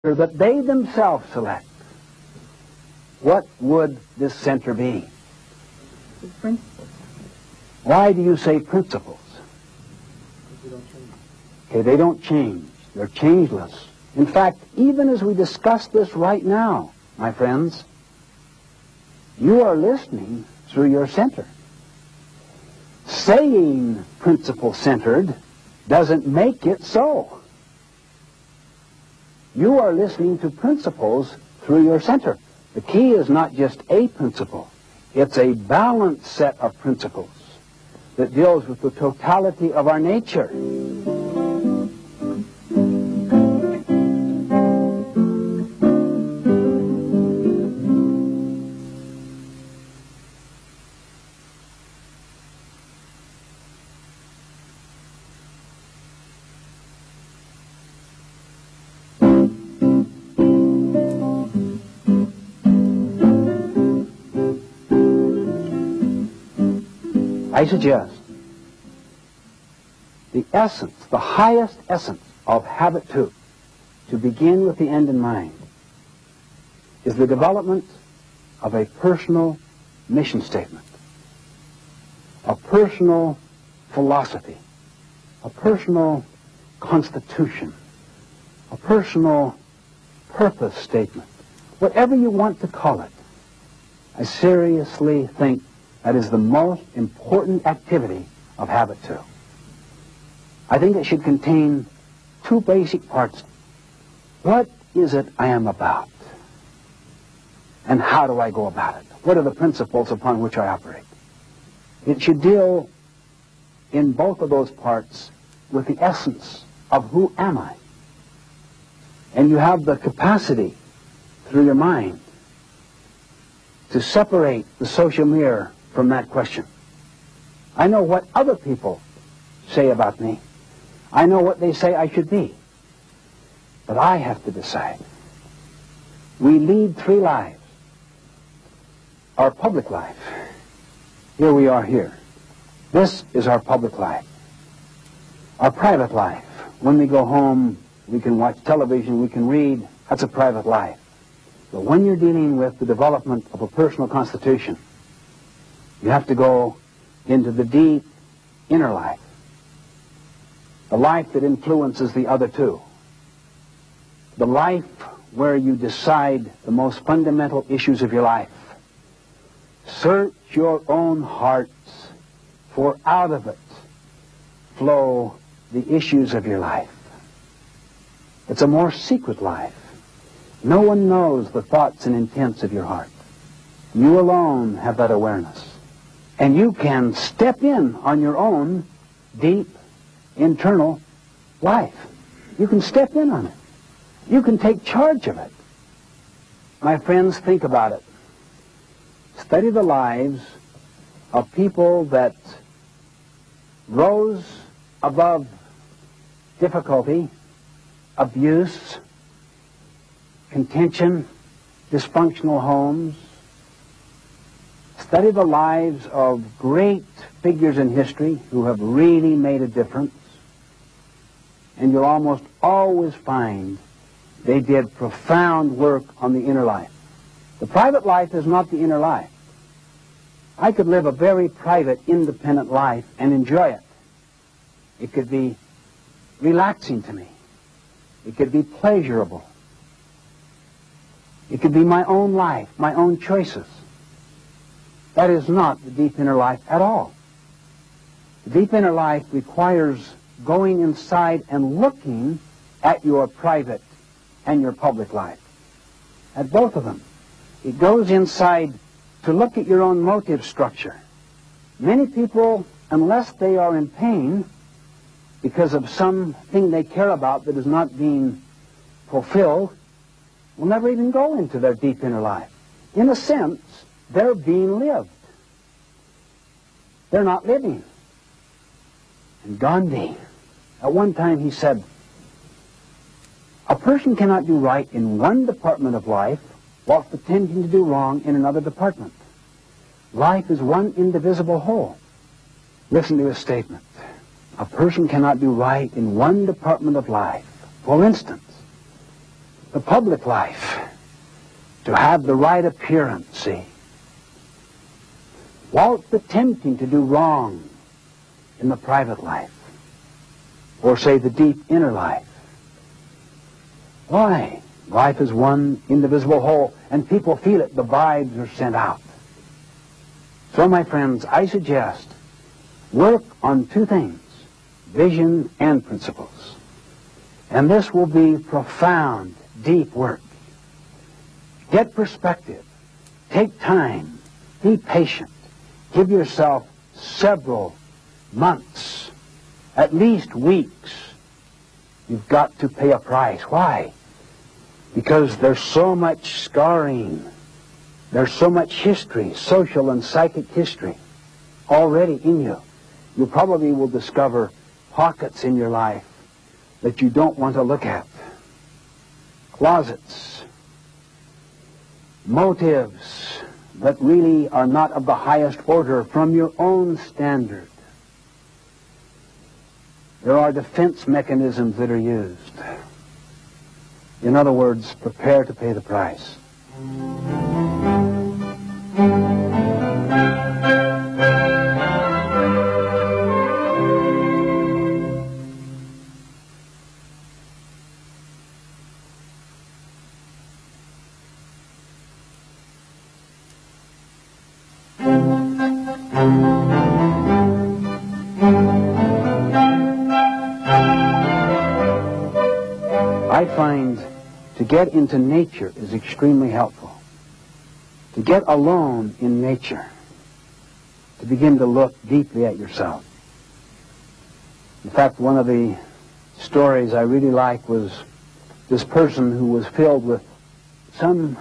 that they themselves select, what would this center be? Principles. Why do you say principles? Okay, they don't change. They're changeless. In fact, even as we discuss this right now, my friends, you are listening through your center. Saying principle-centered doesn't make it so. You are listening to principles through your center. The key is not just a principle. It's a balanced set of principles that deals with the totality of our nature. I suggest the essence, the highest essence of habit 2, to begin with the end in mind, is the development of a personal mission statement, a personal philosophy, a personal constitution, a personal purpose statement, whatever you want to call it. I seriously think that is the most important activity of habit 2. I think it should contain two basic parts. What is it I am about? And how do I go about it? What are the principles upon which I operate? It should deal in both of those parts with the essence of who am I? And you have the capacity through your mind to separate the social mirror from that question. I know what other people say about me. I know what they say I should be. But I have to decide. We lead three lives. Our public life. Here we are here. This is our public life. Our private life. When we go home, we can watch television, we can read. That's a private life. But when you're dealing with the development of a personal constitution, you have to go into the deep inner life, the life that influences the other two, the life where you decide the most fundamental issues of your life. Search your own hearts, for out of it flow the issues of your life. It's a more secret life. No one knows the thoughts and intents of your heart. You alone have that awareness. And you can step in on your own deep, internal life. You can step in on it. You can take charge of it. My friends, think about it. Study the lives of people that rose above difficulty, abuse, contention, dysfunctional homes. Study the lives of great figures in history who have really made a difference, and you'll almost always find they did profound work on the inner life. The private life is not the inner life. I could live a very private, independent life and enjoy it. It could be relaxing to me. It could be pleasurable. It could be my own life, my own choices. That is not the deep inner life at all. The deep inner life requires going inside and looking at your private and your public life, at both of them. It goes inside to look at your own motive structure. Many people, unless they are in pain because of something they care about that is not being fulfilled, will never even go into their deep inner life. In a sense, they're being lived. They're not living. And Gandhi, at one time he said, a person cannot do right in one department of life while pretending to do wrong in another department. Life is one indivisible whole. Listen to his statement. A person cannot do right in one department of life. For instance, the public life, to have the right appearance, see. What's the tempting to do wrong in the private life? Or say the deep inner life? Why? Life is one indivisible whole, and people feel it. The vibes are sent out. So, my friends, I suggest work on two things, vision and principles. And this will be profound, deep work. Get perspective. Take time. Be patient. Give yourself several months, at least weeks. You've got to pay a price. Why? Because there's so much scarring. There's so much history, social and psychic history, already in you. You probably will discover pockets in your life that you don't want to look at. Closets, motives that really are not of the highest order from your own standard. There are defense mechanisms that are used. In other words, prepare to pay the price. I find to get into nature is extremely helpful. To get alone in nature, to begin to look deeply at yourself. In fact, one of the stories I really like was this person who was filled with some